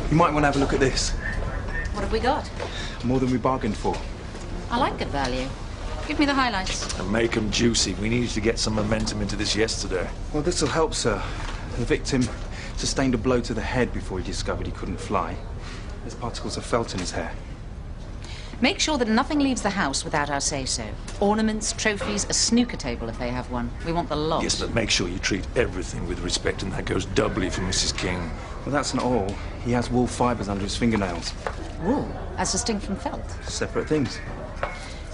You might want to have a look at this. What have we got? More than we bargained for. I like good value. Give me the highlights. And make them juicy. We needed to get some momentum into this yesterday. Well, this will help, sir. The victim sustained a blow to the head before he discovered he couldn't fly. There's particles of felt in his hair. Make sure that nothing leaves the house without our say-so. Ornaments, trophies, a snooker table if they have one. We want the lot. Yes, but make sure you treat everything with respect, and that goes doubly for Mrs. King. Well, that's not all. He has wool fibres under his fingernails. Wool, as distinct from felt. Separate things.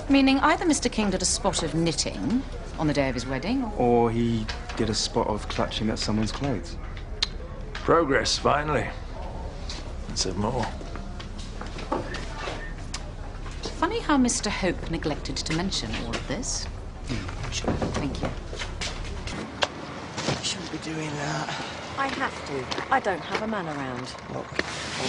Meaning either Mr. King did a spot of knitting on the day of his wedding, Or he did a spot of clutching at someone's clothes. Progress, finally. Let's have more. Funny how Mr. Hope neglected to mention all of this. Sure, thank you. You shouldn't be doing that. I have to. I don't have a man around. Look,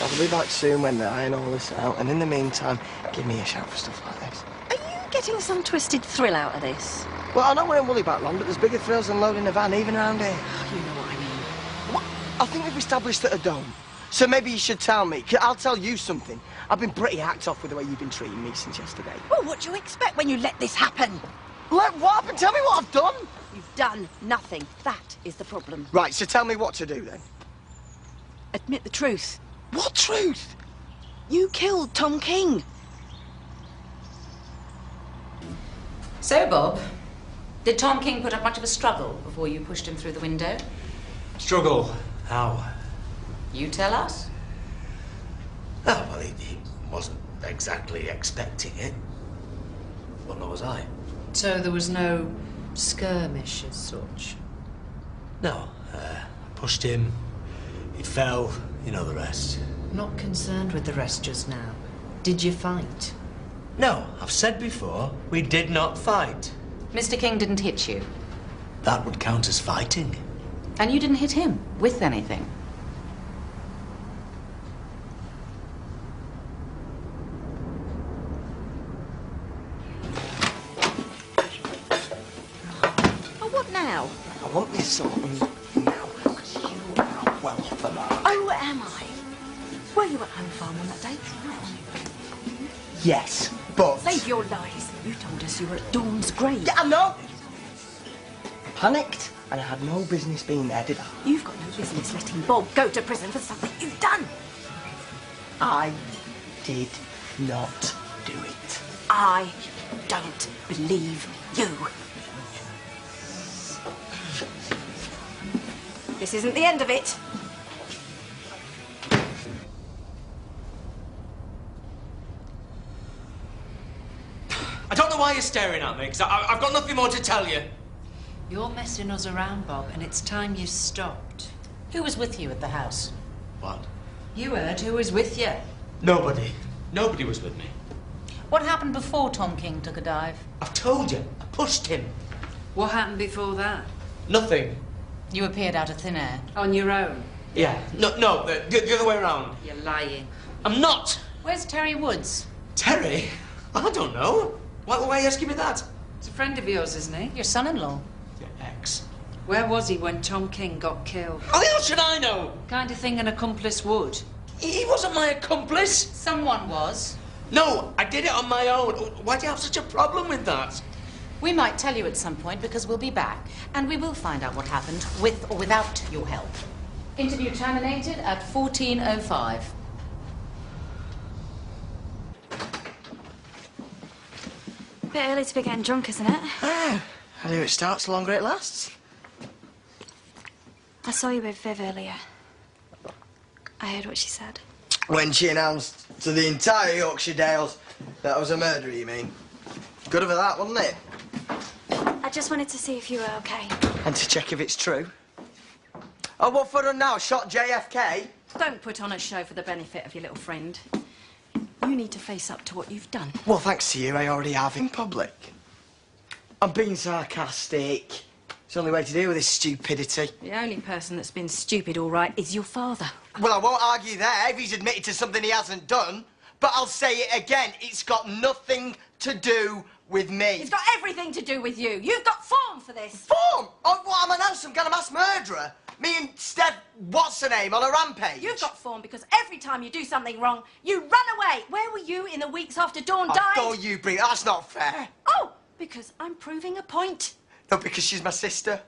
I'll be back soon when they iron all this out, and in the meantime, give me a shout for stuff like this. Are you getting some twisted thrill out of this? Well, I know we're in Woolly Backland, but there's bigger thrills than loading a van, even around here. You know what I mean. What? I think we've established that I don't. So maybe you should tell me. I'll tell you something. I've been pretty hacked off with the way you've been treating me since yesterday. Well, what do you expect when you let this happen? Let what happen? Tell me what I've done. You've done nothing. That is the problem. Right, so tell me what to do then. Admit the truth. What truth? You killed Tom King. So, Bob, did Tom King put up much of a struggle before you pushed him through the window? Struggle? How? You tell us. Oh, well, he wasn't exactly expecting it. Well, nor was I. So there was no skirmish as such? No, pushed him, he fell, you know the rest. Not concerned with the rest just now. Did you fight? No, I've said before, we did not fight. Mr. King didn't hit you. That would count as fighting. And you didn't hit him with anything. Now? I want this sorting now, because you are well off the mark. Oh, am I? Were you at home farm on that day? Yes, but... Save your lies. You told us you were at Dawn's grave. Yeah, I know. Panicked, and I had no business being there, did I? You've got no business letting Bob go to prison for something you've done. I did not do it. I don't believe you. This isn't the end of it. I don't know why you're staring at me, because I've got nothing more to tell you. You're messing us around, Bob, and it's time you stopped. Who was with you at the house? What? You heard who was with you. Nobody. Nobody was with me. What happened before Tom King took a dive? I've told you. I pushed him. What happened before that? Nothing. You appeared out of thin air. On your own? Yeah. No, the other way around. You're lying. I'm not. Where's Terry Woods? Terry? I don't know. Why are you asking me that? He's a friend of yours, isn't he? Your son-in-law. Your ex. Where was he when Tom King got killed? How the hell should I know? Kind of thing an accomplice would. He wasn't my accomplice. Someone was. No, I did it on my own. Why do you have such a problem with that? We might tell you at some point because we'll be back and we will find out what happened with or without your help. Interview terminated at 14:05. Bit early to be getting drunk, isn't it? Ah, the earlier it starts, the longer it lasts. I saw you with Viv earlier. I heard what she said. When she announced to the entire Yorkshire Dales that I was a murderer, you mean? Good of her that, wasn't it? I just wanted to see if you were okay. And to check if it's true. Oh, what for her now? Shot JFK? Don't put on a show for the benefit of your little friend. You need to face up to what you've done. Well, thanks to you, I already have in public. I'm being sarcastic. It's the only way to deal with this stupidity. The only person that's been stupid, all right, is your father. Well, I won't argue there if he's admitted to something he hasn't done. But I'll say it again, it's got nothing to do with me. It's got everything to do with you. You've got form for this. Form? Oh, what, am I now some kind of mass murderer? Me and Steph, what's her name, on a rampage? You've got form because every time you do something wrong, you run away. Where were you in the weeks after Dawn died? I thought you bring... That's not fair. Oh, because I'm proving a point. No, because she's my sister,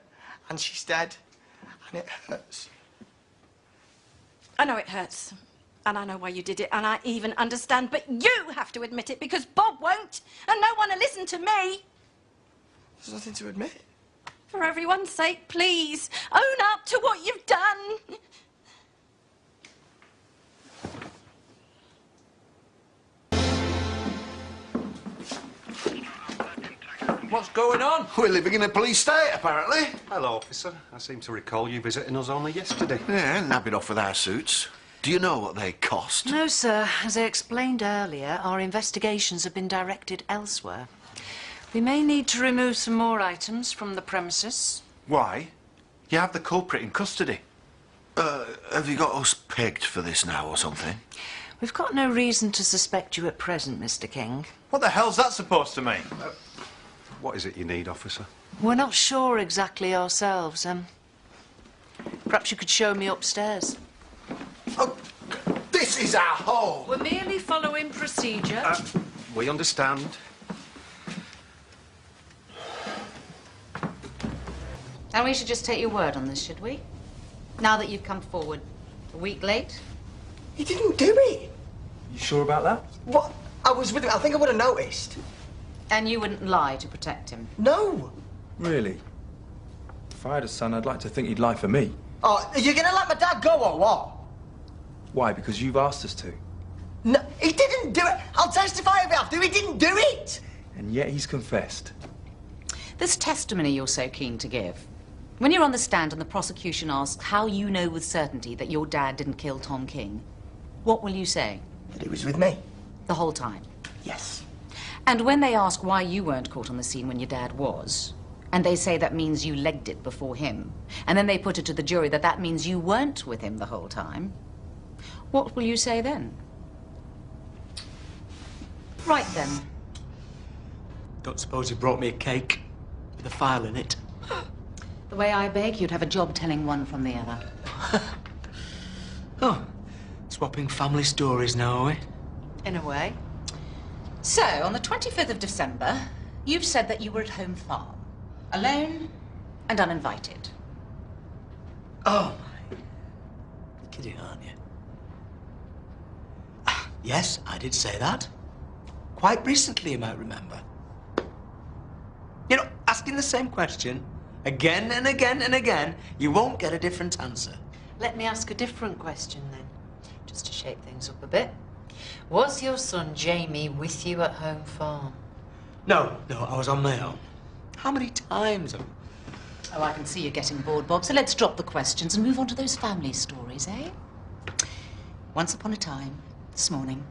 and she's dead, and it hurts. I know it hurts, and I know why you did it, and I even understand, but you have to admit it because Bob won't, and no one will listen to me. There's nothing to admit. For everyone's sake, please, own up to what you've done. What's going on? We're living in a police state, apparently. Hello, officer. I seem to recall you visiting us only yesterday. Yeah, nabbing off with our suits. Do you know what they cost? No, sir. As I explained earlier, our investigations have been directed elsewhere. We may need to remove some more items from the premises. Why? You have the culprit in custody. Have you got us pegged for this now or something? We've got no reason to suspect you at present, Mr. King. What the hell's that supposed to mean? What is it you need, officer? We're not sure exactly ourselves. Perhaps you could show me upstairs. Oh, this is our home. We're merely following procedure. We understand. And we should just take your word on this, should we? Now that you've come forward a week late? He didn't do it. You sure about that? What? I was with him. I think I would have noticed. And you wouldn't lie to protect him? No. Really? If I had a son, I'd like to think he'd lie for me. Oh, are you going to let my dad go or what? Why? Because you've asked us to. No, he didn't do it. I'll testify if I have to. He didn't do it. And yet he's confessed. This testimony you're so keen to give. When you're on the stand and the prosecution asks how you know with certainty that your dad didn't kill Tom King, what will you say? That he was with me. The whole time? Yes. And when they ask why you weren't caught on the scene when your dad was, and they say that means you legged it before him, and then they put it to the jury that that means you weren't with him the whole time, what will you say then? Right then. Don't suppose you brought me a cake with a file in it? The way I beg, you'd have a job telling one from the other. Oh, swapping family stories now, are we? In a way. So, on the 25th of December, you've said that you were at Home Farm, alone and uninvited. Oh, my. You're kidding, aren't you? Yes, I did say that. Quite recently, you might remember. You know, asking the same question again and again and again, you won't get a different answer. Let me ask a different question then, just to shake things up a bit. Was your son Jamie with you at Home Farm? No, I was on my own. How many times? Oh, I can see you're getting bored, Bob, so let's drop the questions and move on to those family stories, eh? Once upon a time, this morning,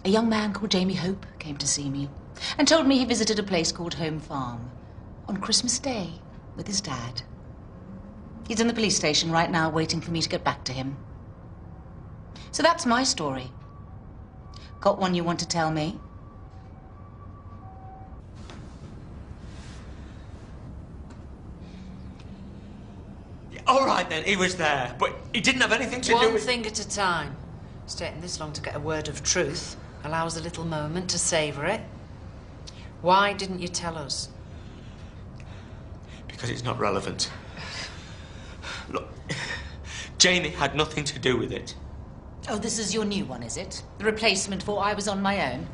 a young man called Jamie Hope came to see me and told me he visited a place called Home Farm on Christmas Day with his dad. He's in the police station right now waiting for me to get back to him. So that's my story. Got one you want to tell me? Yeah, all right then, he was there, but he didn't have anything to do One with... thing at a time. It's taken this long to get a word of truth. Allow us a little moment to savour it. Why didn't you tell us? Because it's not relevant. Look, Jamie had nothing to do with it. Oh, this is your new one, is it? The replacement for I was on my own?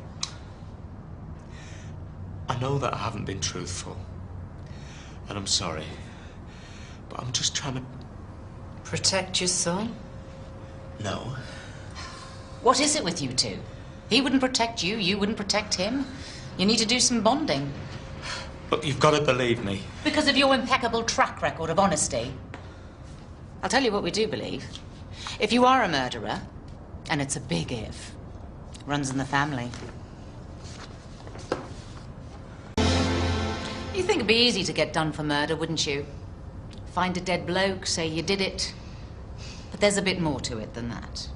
I know that I haven't been truthful. And I'm sorry. But I'm just trying to... Protect your son? No. What is it with you two? He wouldn't protect you, you wouldn't protect him. You need to do some bonding. Look, you've got to believe me. Because of your impeccable track record of honesty. I'll tell you what we do believe. If you are a murderer, and it's a big if, runs in the family. You think it'd be easy to get done for murder, wouldn't you? Find a dead bloke, say you did it. But there's a bit more to it than that.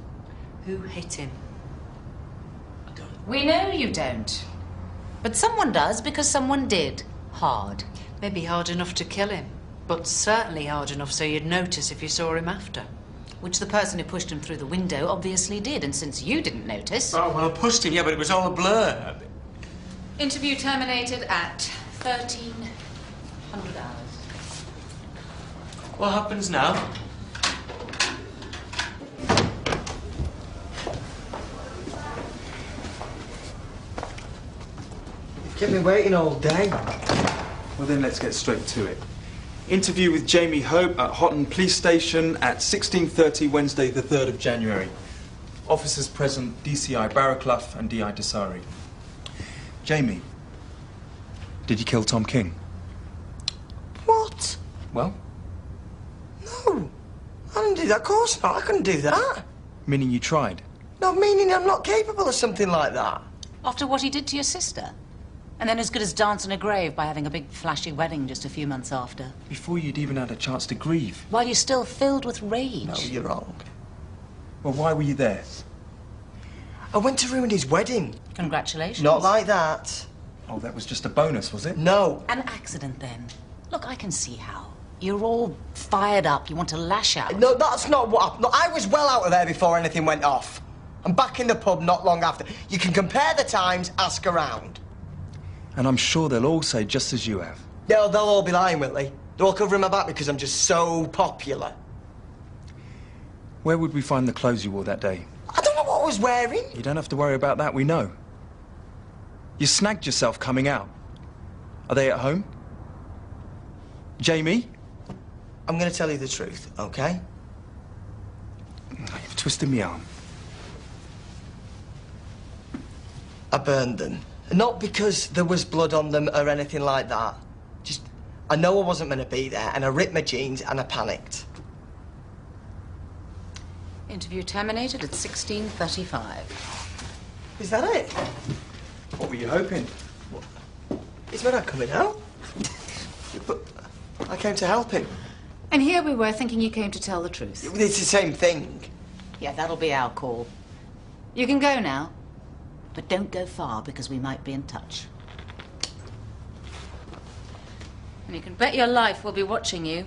Who hit him? I don't... We know you don't. But someone does because someone did. Hard. Maybe hard enough to kill him. But certainly hard enough so you'd notice if you saw him after. Which the person who pushed him through the window obviously did, and since you didn't notice... Oh, well, I pushed him, yeah, but it was all a blur. Interview terminated at 1300 hours. What happens now? You've kept me waiting all day. Well, then let's get straight to it. Interview with Jamie Hope at Houghton Police Station at 16:30 Wednesday, the 3rd of January. Officers present DCI Barraclough and DI Desari. Jamie, did you kill Tom King? What? Well, No. I didn't do that. Of course not. I couldn't do that. meaning you tried. No, meaning I'm not capable of something like that. After what he did to your sister? And then as good as dancing a grave by having a big flashy wedding just a few months after. Before you'd even had a chance to grieve. While you're still filled with rage. No, you're wrong. Well, why were you there? I went to ruin his wedding. Congratulations. Not like that. Oh, that was just a bonus, was it? No. An accident, then. Look, I can see how. You're all fired up. You want to lash out. No, that's not what happened. Look, I was well out of there before anything went off. I'm back in the pub not long after. You can compare the times, ask around. And I'm sure they'll all say just as you have. They'll all be lying, will they? They're all covering my back because I'm just so popular. Where would we find the clothes you wore that day? I don't know what I was wearing. You don't have to worry about that, we know. You snagged yourself coming out. Are they at home? Jamie? I'm going to tell you the truth, okay? You've twisted me arm. I burned them. Not because there was blood on them or anything like that. Just, I know I wasn't meant to be there, and I ripped my jeans and I panicked. Interview terminated at 16:35. Is that it? What were you hoping? Is my dad coming out? But I came to help him. And here we were thinking you came to tell the truth. It's the same thing. Yeah, that'll be our call. You can go now. But don't go far, because we might be in touch. And you can bet your life we'll be watching you.